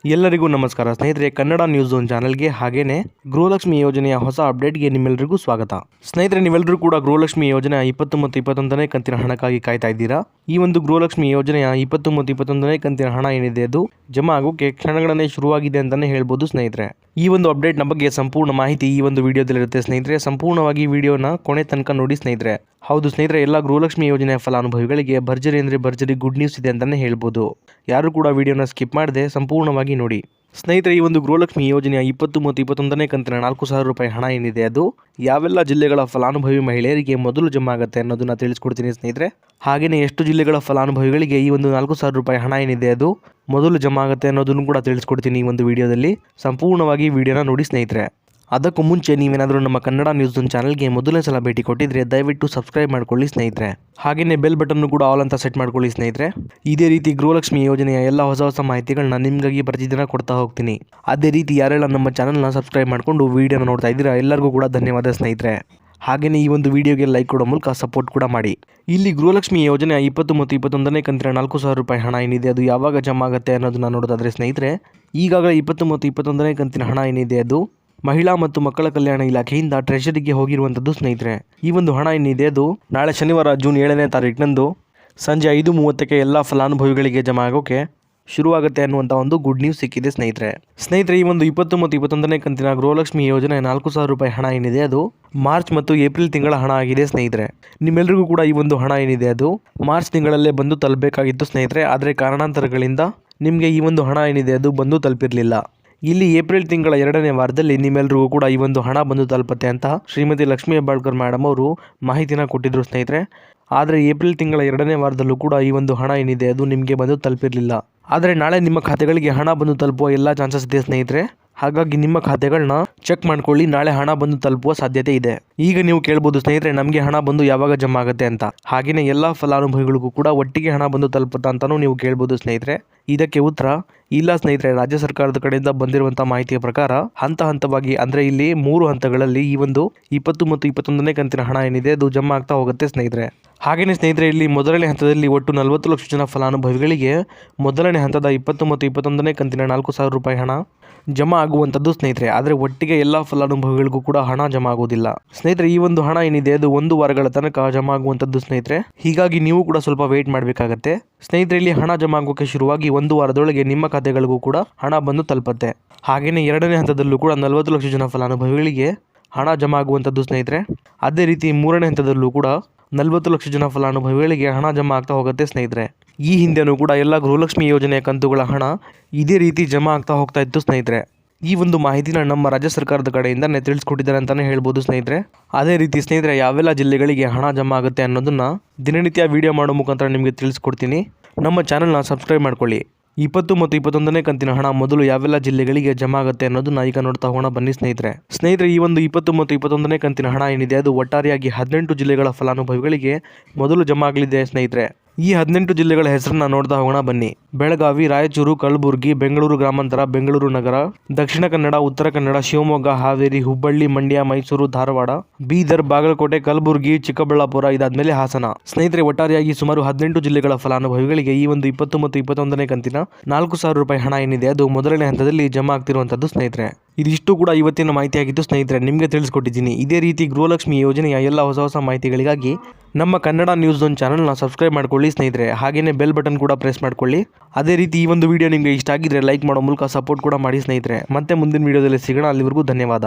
ಎಲ್ಲರಿಗೂ ನಮಸ್ಕಾರ ಸ್ನೇಹಿತರೆ, ಕನ್ನಡ ನ್ಯೂಸ್ ಝೋನ್ ಚಾನಲ್ಗೆ ಹಾಗೇನೆ ಗೃಹಲಕ್ಷ್ಮಿ ಯೋಜನೆಯ ಹೊಸ ಅಪ್ಡೇಟ್ಗೆ ನಿಮ್ಮೆಲ್ಲರಿಗೂ ಸ್ವಾಗತ. ಸ್ನೇಹಿತರೆ, ನೀವೆಲ್ಲರೂ ಕೂಡ ಗೃಹಲಕ್ಷ್ಮಿ ಯೋಜನೆಯ 20 ಮತ್ತು 21ನೇ ಕಂತಿನ ಹಣಕ್ಕಾಗಿ ಕಾಯ್ತಾ ಇದ್ದೀರಾ. ಈ ಒಂದು ಗೃಹಲಕ್ಷ್ಮಿ ಯೋಜನೆಯ 20 ಮತ್ತು 21ನೇ ಕಂತಿನ ಹಣ ಏನಿದೆ ಅದು ಜಮಾ ಆಗೋಕೆ ಕ್ಷಣಗಳನ್ನೇ ಶುರುವಾಗಿದೆ ಅಂತಾನೆ ಹೇಳ್ಬೋದು ಸ್ನೇಹಿತರೆ. ಈ ಒಂದು ಅಪ್ಡೇಟ್ನ ಬಗ್ಗೆ ಸಂಪೂರ್ಣ ಮಾಹಿತಿ ಈ ಒಂದು ವಿಡಿಯೋದಲ್ಲಿರುತ್ತೆ ಸ್ನೇಹಿತರೆ. ಸಂಪೂರ್ಣವಾಗಿ ವಿಡಿಯೋನ ಕೊನೆ ತನಕ ನೋಡಿ ಸ್ನೇಹಿತರೆ. ಹೌದು ಸ್ನೇಹಿತರೆ, ಎಲ್ಲ ಗೃಹಲಕ್ಷ್ಮಿ ಯೋಜನೆಯ ಫಲಾನುಭವಿಗಳಿಗೆ ಭರ್ಜರಿ ಅಂದರೆ ಭರ್ಜರಿ ಗುಡ್ ನ್ಯೂಸ್ ಇದೆ ಅಂತಾನೆ ಹೇಳ್ಬೋದು. ಯಾರು ಕೂಡ ವಿಡಿಯೋನ ಸ್ಕಿಪ್ ಮಾಡದೆ ಸಂಪೂರ್ಣವಾಗಿ ನೋಡಿ. ಸ್ನೇಹಿತರೆ, ಈ ಒಂದು ಗೃಹಲಕ್ಷ್ಮಿ ಯೋಜನೆಯ 20 ಮತ್ತು 21ನೇ ಕಂತಿನ 4,000 ರೂಪಾಯಿ ಹಣ ಏನಿದೆ ಅದು ಯಾವೆಲ್ಲ ಜಿಲ್ಲೆಗಳ ಫಲಾನುಭವಿ ಮಹಿಳೆಯರಿಗೆ ಮೊದಲು ಜಮಾ ಆಗುತ್ತೆ ಅನ್ನೋದನ್ನ ತಿಳಿಸ್ಕೊಡ್ತೀನಿ ಸ್ನೇಹಿತರೆ. ಹಾಗೆಯೇ ಎಷ್ಟು ಜಿಲ್ಲೆಗಳ ಫಲಾನುಭವಿಗಳಿಗೆ ಈ ಒಂದು 4,000 ರೂಪಾಯಿ ಹಣ ಏನಿದೆ ಅದು ಮೊದಲು ಜಮಾ ಆಗುತ್ತೆ ಅನ್ನೋದನ್ನು ಕೂಡ ತಿಳಿಸ್ಕೊಡ್ತೀನಿ ಈ ಒಂದು ವಿಡಿಯೋದಲ್ಲಿ. ಸಂಪೂರ್ಣವಾಗಿ ವಿಡಿಯೋನ ನೋಡಿ ಸ್ನೇಹಿತರೆ. ಅದಕ್ಕೂ ಮುಂಚೆ ನೀವೇನಾದರೂ ನಮ್ಮ ಕನ್ನಡ ನ್ಯೂಸ್ ಝೋನ್ ಚಾನಲ್ಗೆ ಮೊದಲನೇ ಸಲ ಭೇಟಿ ಕೊಟ್ಟಿದ್ರೆ ದಯವಿಟ್ಟು ಸಬ್ಸ್ಕ್ರೈಬ್ ಮಾಡ್ಕೊಳ್ಳಿ ಸ್ನೇಹಿತರೆ. ಹಾಗೆಯೇ ಬೆಲ್ ಬಟನ್ನು ಕೂಡ ಆಲ್ ಅಂತ ಸೆಟ್ ಮಾಡ್ಕೊಳ್ಳಿ ಸ್ನೇಹಿತರೆ. ಇದೇ ರೀತಿ ಗೃಹಲಕ್ಷ್ಮಿ ಯೋಜನೆಯ ಎಲ್ಲ ಹೊಸ ಮಾಹಿತಿಗಳನ್ನ ನಿಮಗಾಗಿ ಪ್ರತಿದಿನ ಕೊಡ್ತಾ ಹೋಗ್ತೀನಿ. ಅದೇ ರೀತಿ ಯಾರೆಲ್ಲ ನಮ್ಮ ಚಾನಲ್ನ ಸಬ್ಸ್ಕ್ರೈಬ್ ಮಾಡಿಕೊಂಡು ವಿಡಿಯೋನ ನೋಡ್ತಾ ಇದ್ದೀರಾ ಎಲ್ಲರಿಗೂ ಕೂಡ ಧನ್ಯವಾದ ಸ್ನೇಹಿತರೆ. ಹಾಗೆಯೇ ಈ ಒಂದು ವಿಡಿಯೋಗೆ ಲೈಕ್ ಕೊಡೋ ಮೂಲಕ ಸಪೋರ್ಟ್ ಕೂಡ ಮಾಡಿ. ಇಲ್ಲಿ ಗೃಹಲಕ್ಷ್ಮಿ ಯೋಜನೆಯ 20 ಮತ್ತು 21ನೇ ಕಂತಿನ 4,000 ರೂಪಾಯಿ ಹಣ ಏನಿದೆ ಅದು ಯಾವಾಗ ಜಮಾ ಆಗುತ್ತೆ ಅನ್ನೋದನ್ನ ನೋಡೋದಾದ್ರೆ ಸ್ನೇಹಿತರೆ, ಈಗಾಗಲೇ 20 ಮತ್ತು 21ನೇ ಕಂತಿನ ಹಣ ಏನಿದೆ ಅದು ಮಹಿಳಾ ಮತ್ತು ಮಕ್ಕಳ ಕಲ್ಯಾಣ ಇಲಾಖೆಯಿಂದ ಟ್ರೆಷರಿಗೆ ಹೋಗಿರುವಂಥದ್ದು ಸ್ನೇಹಿತರೆ. ಈ ಒಂದು ಹಣ ಏನಿದೆ ಅದು ನಾಳೆ ಶನಿವಾರ ಜೂನ್ 7ನೇ ತಾರೀಕಿನಂದು ಸಂಜೆ 5:30ಕ್ಕೆ ಎಲ್ಲ ಫಲಾನುಭವಿಗಳಿಗೆ ಜಮಾ ಆಗೋಕೆ ಶುರುವಾಗುತ್ತೆ ಅನ್ನುವಂಥ ಒಂದು ಗುಡ್ ನ್ಯೂಸ್ ಸಿಕ್ಕಿದೆ ಸ್ನೇಹಿತರೆ. ಈ ಒಂದು 20 ಮತ್ತು 21ನೇ ಕಂತಿನ ಗೃಹಲಕ್ಷ್ಮಿ ಯೋಜನೆ 4,000 ರೂಪಾಯಿ ಹಣ ಏನಿದೆ ಅದು ಮಾರ್ಚ್ ಮತ್ತು ಏಪ್ರಿಲ್ ತಿಂಗಳ ಹಣ ಆಗಿದೆ ಸ್ನೇಹಿತರೆ. ನಿಮ್ಮೆಲ್ಲರಿಗೂ ಕೂಡ ಈ ಒಂದು ಹಣ ಏನಿದೆ ಅದು ಮಾರ್ಚ್ ತಿಂಗಳಲ್ಲೇ ಬಂದು ತಲುಪಬೇಕಾಗಿತ್ತು ಸ್ನೇಹಿತರೆ. ಆದರೆ ಕಾರಣಾಂತರಗಳಿಂದ ನಿಮಗೆ ಈ ಒಂದು ಹಣ ಏನಿದೆ ಅದು ಬಂದು ತಲುಪಿರಲಿಲ್ಲ. ಇಲ್ಲಿ ಏಪ್ರಿಲ್ ತಿಂಗಳ 2ನೇ ವಾರದಲ್ಲಿ ನಿಮ್ಮೆಲ್ಲರಿಗೂ ಕೂಡ ಈ ಒಂದು ಹಣ ಬಂದು ತಲುಪುತ್ತೆ ಅಂತ ಶ್ರೀಮತಿ ಲಕ್ಷ್ಮೀ ಹೆಬ್ಬಾಳ್ಕರ್ ಮೇಡಮ್ ಅವರು ಮಾಹಿತಿನ ಕೊಟ್ಟಿದ್ರು ಸ್ನೇಹಿತರೆ. ಆದರೆ ಏಪ್ರಿಲ್ ತಿಂಗಳ 2ನೇ ವಾರದಲ್ಲೂ ಕೂಡ ಈ ಒಂದು ಹಣ ಏನಿದೆ ಅದು ನಿಮಗೆ ಬಂದು ತಲುಪಿರಲಿಲ್ಲ. ಆದರೆ ನಾಳೆ ನಿಮ್ಮ ಖಾತೆಗಳಿಗೆ ಹಣ ಬಂದು ತಲುಪುವ ಎಲ್ಲ ಚಾನ್ಸಸ್ ಇದೆ ಸ್ನೇಹಿತರೆ. ಹಾಗಾಗಿ ನಿಮ್ಮ ಖಾತೆಗಳನ್ನ ಚೆಕ್ ಮಾಡ್ಕೊಳ್ಳಿ, ನಾಳೆ ಹಣ ಬಂದು ತಲುಪುವ ಸಾಧ್ಯತೆ ಇದೆ. ಈಗ ನೀವು ಕೇಳ್ಬೋದು ಸ್ನೇಹಿತರೆ, ನಮಗೆ ಹಣ ಬಂದು ಯಾವಾಗ ಜಮಾ ಆಗುತ್ತೆ ಅಂತ. ಹಾಗೆಯೇ ಎಲ್ಲ ಫಲಾನುಭವಿಗಳಿಗೂ ಕೂಡ ಒಟ್ಟಿಗೆ ಹಣ ಬಂದು ತಲುಪುತ್ತಾ ಅಂತಾನೂ ನೀವು ಕೇಳ್ಬೋದು ಸ್ನೇಹಿತರೆ. ಇದಕ್ಕೆ ಉತ್ತರ ಇಲ್ಲ ಸ್ನೇಹಿತರೆ. ರಾಜ್ಯ ಸರ್ಕಾರದ ಕಡೆಯಿಂದ ಬಂದಿರುವಂತಹ ಮಾಹಿತಿಯ ಪ್ರಕಾರ ಹಂತವಾಗಿ ಅಂದರೆ ಇಲ್ಲಿ 3 ಹಂತಗಳಲ್ಲಿ ಈ ಒಂದು 20 ಮತ್ತು 21ನೇ ಕಂತಿನ ಹಣ ಏನಿದೆ ಅದು ಜಮಾ ಆಗ್ತಾ ಹೋಗುತ್ತೆ ಸ್ನೇಹಿತರೆ. ಹಾಗೆಯೇ ಸ್ನೇಹಿತರೆ, ಇಲ್ಲಿ ಮೊದಲನೇ ಹಂತದಲ್ಲಿ ಒಟ್ಟು 40 ಲಕ್ಷ ಜನ ಫಲಾನುಭವಿಗಳಿಗೆ ಮೊದಲನೇ ಹಂತದ 20 ಮತ್ತು 21ನೇ ಕಂತಿನ 4,000 ರೂಪಾಯಿ ಹಣ ಜಮಾ ಆಗುವಂಥದ್ದು ಸ್ನೇಹಿತರೆ. ಆದರೆ ಒಟ್ಟಿಗೆ ಎಲ್ಲ ಫಲಾನುಭವಿಗಳಿಗೂ ಕೂಡ ಹಣ ಜಮಾ ಆಗುವುದಿಲ್ಲ ಸ್ನೇಹಿತರೆ. ಈ ಒಂದು ಹಣ ಏನಿದೆ ಅದು 1 ವಾರಗಳ ತನಕ ಜಮಾ ಆಗುವಂಥದ್ದು ಸ್ನೇಹಿತರೆ. ಹೀಗಾಗಿ ನೀವು ಕೂಡ ಸ್ವಲ್ಪ ವೇಟ್ ಮಾಡಬೇಕಾಗತ್ತೆ ಸ್ನೇಹಿತರೆ. ಇಲ್ಲಿ ಹಣ ಜಮಾ ಆಗೋಕೆ ಶುರುವಾಗಿ 1 ವಾರದೊಳಗೆ ನಿಮ್ಮ ಖಾತೆಗಳಿಗೂ ಕೂಡ ಹಣ ಬಂದು ತಲುಪುತ್ತೆ. ಹಾಗೆಯೇ 2ನೇ ಹಂತದಲ್ಲೂ ಕೂಡ 40 ಲಕ್ಷ ಜನ ಫಲಾನುಭವಿಗಳಿಗೆ ಹಣ ಜಮಾ ಆಗುವಂಥದ್ದು ಸ್ನೇಹಿತರೆ. ಅದೇ ರೀತಿ 3ನೇ ಹಂತದಲ್ಲೂ ಕೂಡ 40 ಲಕ್ಷ ಜನ ಫಲಾನುಭವಿಗಳಿಗೆ ಹಣ ಜಮಾ ಆಗ್ತಾ ಹೋಗುತ್ತೆ ಸ್ನೇಹಿತರೆ. ಈ ಹಿಂದೆನೂ ಕೂಡ ಎಲ್ಲ ಗೃಹಲಕ್ಷ್ಮಿ ಯೋಜನೆಯ ಕಂತುಗಳ ಹಣ ಇದೇ ರೀತಿ ಜಮಾ ಆಗ್ತಾ ಹೋಗ್ತಾ ಇತ್ತು ಸ್ನೇಹಿತರೆ. ಈ ಒಂದು ಮಾಹಿತಿನ ನಮ್ಮ ರಾಜ್ಯ ಸರ್ಕಾರದ ಕಡೆಯಿಂದ ತಿಳಿಸ್ಕೊಟ್ಟಿದ್ದಾರೆ ಅಂತಲೇ ಹೇಳ್ಬೋದು ಸ್ನೇಹಿತರೆ. ಅದೇ ರೀತಿ ಸ್ನೇಹಿತರೆ, ಯಾವೆಲ್ಲ ಜಿಲ್ಲೆಗಳಿಗೆ ಹಣ ಜಮಾ ಆಗುತ್ತೆ ಅನ್ನೋದನ್ನ ದಿನನಿತ್ಯ ವಿಡಿಯೋ ಮಾಡೋ ಮುಖಾಂತರ ನಿಮಗೆ ತಿಳಿಸ್ಕೊಡ್ತೀನಿ. ನಮ್ಮ ಚಾನಲ್ನ ಸಬ್ಸ್ಕ್ರೈಬ್ ಮಾಡ್ಕೊಳ್ಳಿ. 20 ಮತ್ತು 21ನೇ ಕಂತಿನ ಹಣ ಮೊದಲು ಯಾವೆಲ್ಲ ಜಿಲ್ಲೆಗಳಿಗೆ ಜಮಾ ಆಗುತ್ತೆ ಅನ್ನೋದನ್ನ ಈಗ ನೋಡ್ತಾ ಹೋಗೋಣ ಬನ್ನಿ ಸ್ನೇಹಿತರೆ. ಈ ಒಂದು 20 ಮತ್ತು 21ನೇ ಕಂತಿನ ಹಣ ಏನಿದೆ ಅದು ಒಟ್ಟಾರೆಯಾಗಿ 18 ಜಿಲ್ಲೆಗಳ ಫಲಾನುಭವಿಗಳಿಗೆ ಮೊದಲು ಜಮಾ ಆಗಲಿದೆ ಸ್ನೇಹಿತರೆ. ಈ 18 ಜಿಲ್ಲೆಗಳ ಹೆಸರನ್ನ ನೋಡ್ತಾ ಹೋಗೋಣ ಬನ್ನಿ. ಬೆಳಗಾವಿ, ರಾಯಚೂರು, ಕಲಬುರಗಿ, ಬೆಂಗಳೂರು ಗ್ರಾಮಾಂತರ, ಬೆಂಗಳೂರು ನಗರ, ದಕ್ಷಿಣ ಕನ್ನಡ, ಉತ್ತರ ಕನ್ನಡ, ಶಿವಮೊಗ್ಗ, ಹಾವೇರಿ, ಹುಬ್ಬಳ್ಳಿ, ಮಂಡ್ಯ, ಮೈಸೂರು, ಧಾರವಾಡ, ಬೀದರ್, ಬಾಗಲಕೋಟೆ, ಕಲಬುರಗಿ, ಚಿಕ್ಕಬಳ್ಳಾಪುರ, ಇದಾದ್ಮೇಲೆ ಹಾಸನ. ಸ್ನೇಹಿತರೆ, ಒಟ್ಟಾರೆಯಾಗಿ ಸುಮಾರು 18 ಜಿಲ್ಲೆಗಳ ಫಲಾನುಭವಿಗಳಿಗೆ ಈ ಒಂದು 20 ಮತ್ತು 21ನೇ ಕಂತಿನ 4,000 ರೂಪಾಯಿ ಹಣ ಏನಿದೆ ಅದು ಮೊದಲನೇ ಹಂತದಲ್ಲಿ ಜಮಾ ಆಗ್ತಿರುವಂತದ್ದು ಸ್ನೇಹಿತರೆ. ಇದಿಷ್ಟು ಕೂಡ ಇವತ್ತಿನ ಮಾಹಿತಿ ಆಗಿತ್ತು ಸ್ನೇಹಿತರೆ, ನಿಮಗೆ ತಿಳಿಸ್ಕೊಟ್ಟಿದ್ದೀನಿ. ಇದೇ ರೀತಿ ಗೃಹಲಕ್ಷ್ಮಿ ಯೋಜನೆಯ ಎಲ್ಲ ಹೊಸ ಮಾಹಿತಿಗಳಿಗಾಗಿ ನಮ್ಮ ಕನ್ನಡ ನ್ಯೂಸ್ ಝೋನ್ ಚಾನಲ್ನ ಸಬ್ಸ್ಕ್ರೈಬ್ ಮಾಡ್ಕೊಳ್ಳಿ ಸ್ನೇಹಿತರೆ. ಹಾಗೆಯೇ ಬೆಲ್ ಬಟನ್ ಕೂಡ ಪ್ರೆಸ್ ಮಾಡ್ಕೊಳ್ಳಿ. ಅದೇ ರೀತಿ ಈ ಒಂದು ವಿಡಿಯೋ ನಿಮಗೆ ಇಷ್ಟ ಆಗಿದ್ರೆ ಲೈಕ್ ಮಾಡೋ ಮೂಲಕ ಸಪೋರ್ಟ್ ಕೂಡ ಮಾಡಿ ಸ್ನೇಹಿತರೆ. ಮತ್ತೆ ಮುಂದಿನ ವಿಡಿಯೋದಲ್ಲಿ ಸಿಗೋಣ. ಅಲ್ಲಿವರೆಗೂ ಧನ್ಯವಾದ.